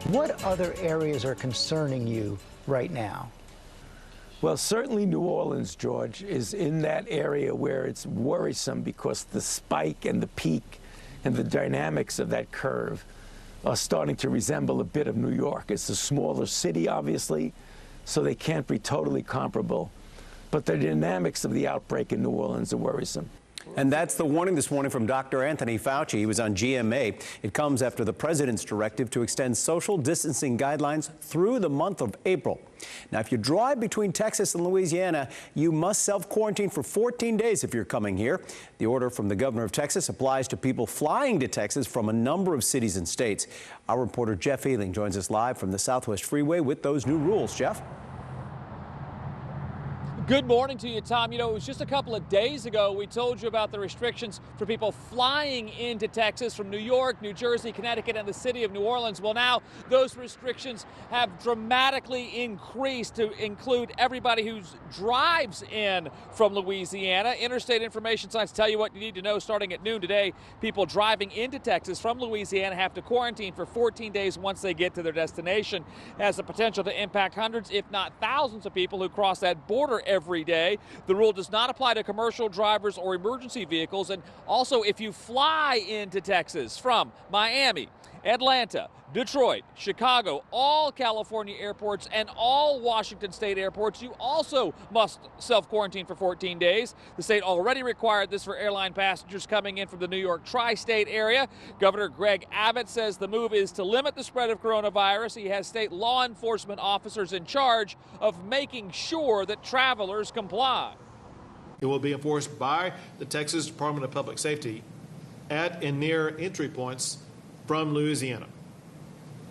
What other areas are concerning you right now? Well, certainly New Orleans, George, is in that area where it's worrisome because the spike and the peak and the dynamics of that curve are starting to resemble a bit of New York. It's a smaller city, obviously, so they can't be totally comparable. But the dynamics of the outbreak in New Orleans are worrisome. And that's the warning this morning from Dr. Anthony Fauci. He was on GMA. It comes after the president's directive to extend social distancing guidelines through the month of April. Now, if you drive between Texas and Louisiana, you must self-quarantine for 14 days if you're coming here. The order from the governor of Texas applies to people flying to Texas from a number of cities and states. Our reporter Jeff Ealing joins us live from the Southwest Freeway with those new rules. Jeff? Good morning to you, Tom. You know, it was just a couple of days ago we told you about the restrictions for people flying into Texas from New York, New Jersey, Connecticut, and the city of New Orleans. Well, now those restrictions have dramatically increased to include everybody who drives in from Louisiana. Interstate information signs tell you what you need to know starting at noon today. People driving into Texas from Louisiana have to quarantine for 14 days once they get to their destination. It has the potential to impact hundreds, if not thousands, of people who cross that border every day. The rule does not apply to commercial drivers or emergency vehicles. And also, if you fly into Texas from Miami, Atlanta, Detroit, Chicago, all California airports, and all Washington state airports, you also must self-quarantine for 14 days. The state already required this for airline passengers coming in from the New York tri-state area. Governor Greg Abbott says the move is to limit the spread of coronavirus. He has state law enforcement officers in charge of making sure that travelers comply. It will be enforced by the Texas Department of Public Safety at and near entry points from Louisiana.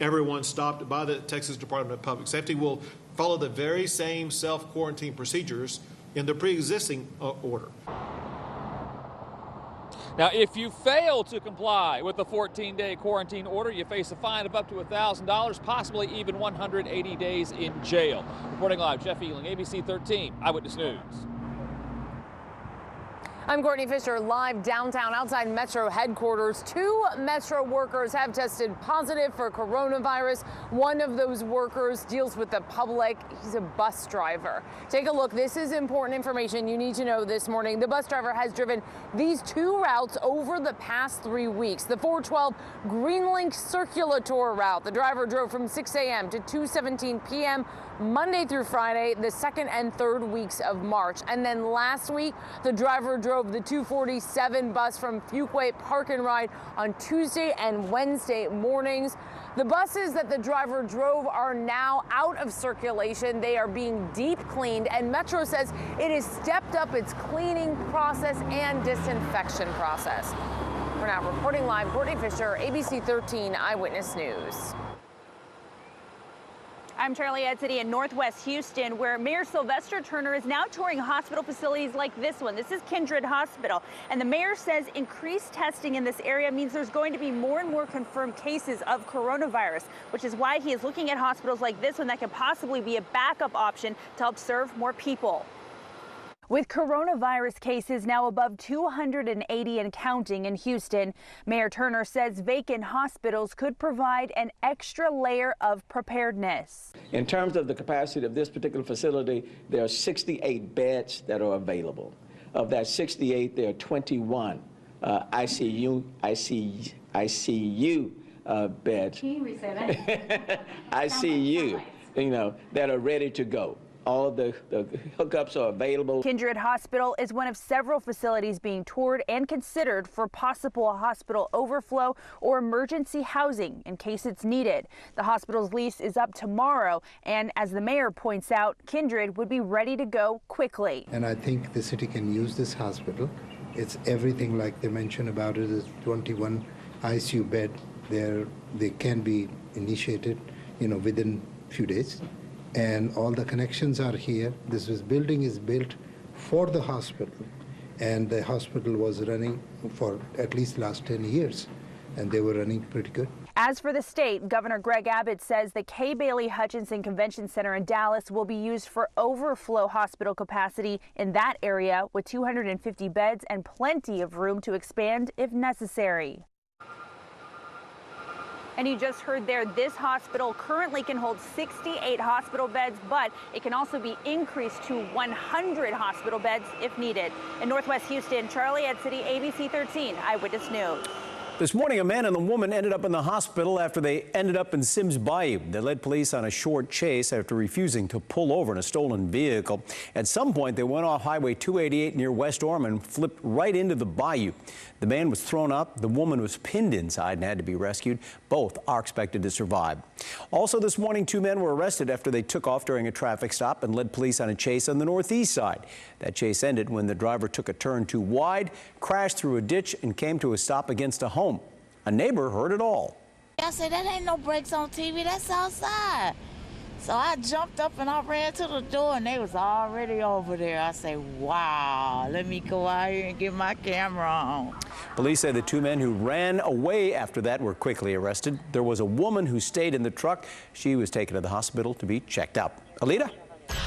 Everyone stopped by the Texas Department of Public Safety will follow the very same self-quarantine procedures in the pre-existing order. Now, if you fail to comply with the 14-day quarantine order, you face a fine of up to $1,000, possibly even 180 days in jail. Reporting live, Jeff Ealing, ABC 13 Eyewitness News. I'm Courtney Fisher, live downtown outside Metro headquarters. 2 Metro workers have tested positive for coronavirus. One of those workers deals with the public. He's a bus driver. Take a look. This is important information you need to know this morning. The bus driver has driven these 2 routes over the past 3 weeks. The 412 Greenlink Circulator route. The driver drove from 6 a.m. to 2:17 p.m. Monday through Friday, the 2nd and 3rd weeks of March. And then last week, the driver drove the 247 bus from Fuquay Park and Ride on Tuesday and Wednesday mornings. The buses that the driver drove are now out of circulation. They are being deep cleaned, and Metro says it has stepped up its cleaning process and disinfection process. For now, reporting live, Courtney Fisher, ABC 13 Eyewitness News. I'm Charlie Edsity in Northwest Houston, where Mayor Sylvester Turner is now touring hospital facilities like this one. This is Kindred Hospital, and the mayor says increased testing in this area means there's going to be more and more confirmed cases of coronavirus, which is why he is looking at hospitals like this one that could possibly be a backup option to help serve more people. With coronavirus cases now above 280 and counting in Houston, Mayor Turner says vacant hospitals could provide an extra layer of preparedness. In terms of the capacity of this particular facility, there are 68 beds that are available. Of that 68, there are 21 ICU beds. Can you resay that? ICU, that are ready to go. All of the hookups are available. Kindred Hospital is one of several facilities being toured and considered for possible hospital overflow or emergency housing in case it's needed. The hospital's lease is up tomorrow, and as the mayor points out, Kindred would be ready to go quickly. And I think the city can use this hospital. It's everything like they mentioned about it. Is 21 ICU bed there. They can be initiated, within a few days. And all the connections are here. This building is built for the hospital, and the hospital was running for at least last 10 years, and they were running pretty good. As for the state, Governor Greg Abbott says the Kay Bailey Hutchinson Convention Center in Dallas will be used for overflow hospital capacity in that area with 250 beds and plenty of room to expand if necessary. And you just heard there, this hospital currently can hold 68 hospital beds, but it can also be increased to 100 hospital beds if needed. In Northwest Houston, Charlie City, ABC 13 Eyewitness News. This morning, a man and a woman ended up in the hospital after they ended up in Sims Bayou. They led police on a short chase after refusing to pull over in a stolen vehicle. At some point, they went off Highway 288 near West Ormond, flipped right into the bayou. The man was thrown up. The woman was pinned inside and had to be rescued. Both are expected to survive. Also this morning, 2 men were arrested after they took off during a traffic stop and led police on a chase on the northeast side. That chase ended when the driver took a turn too wide, crashed through a ditch, and came to a stop against a home. A neighbor heard it all. I said, that ain't no brakes on TV, that's outside. So I jumped up and I ran to the door and they was already over there. I say, wow, let me go out here and get my camera on. Police say the 2 men who ran away after that were quickly arrested. There was a woman who stayed in the truck. She was taken to the hospital to be checked out. Alita?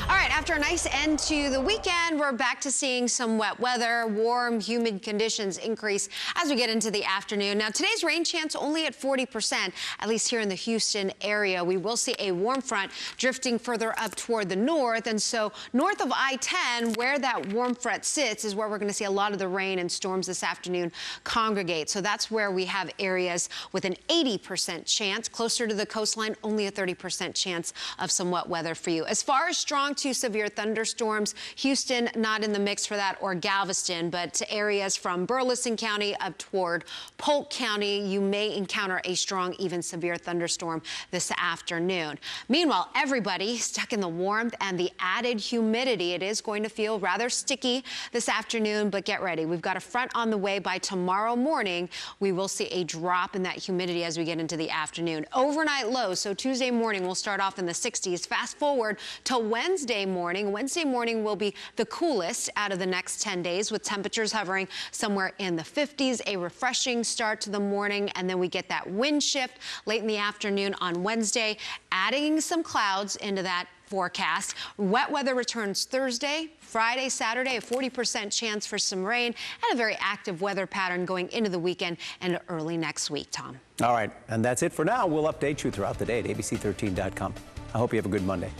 All right, after a nice end to the weekend, we're back to seeing some wet weather. Warm, humid conditions increase as we get into the afternoon. Now, today's rain chance only at 40%, at least here in the Houston area. We will see a warm front drifting further up toward the north. And so north of I-10, where that warm front sits, is where we're going to see a lot of the rain and storms this afternoon congregate. So that's where we have areas with an 80% chance. Closer to the coastline, only a 30% chance of some wet weather for you. As far as strong to severe thunderstorms, Houston not in the mix for that, or Galveston, but to areas from Burleson County up toward Polk County, you may encounter a strong, even severe thunderstorm this afternoon. Meanwhile, everybody stuck in the warmth and the added humidity. It is going to feel rather sticky this afternoon, but get ready. We've got a front on the way. By tomorrow morning, we will see a drop in that humidity as we get into the afternoon. Overnight lows, so Tuesday morning we'll start off in the 60s. Fast forward to Wednesday morning. Wednesday morning will be the coolest out of the next 10 days, with temperatures hovering somewhere in the 50s. A refreshing start to the morning, and then we get that wind shift late in the afternoon on Wednesday, adding some clouds into that forecast. Wet weather returns Thursday, Friday, Saturday, a 40% chance for some rain, and a very active weather pattern going into the weekend and early next week, Tom. All right, and that's it for now. We'll update you throughout the day at abc13.com. I hope you have a good Monday.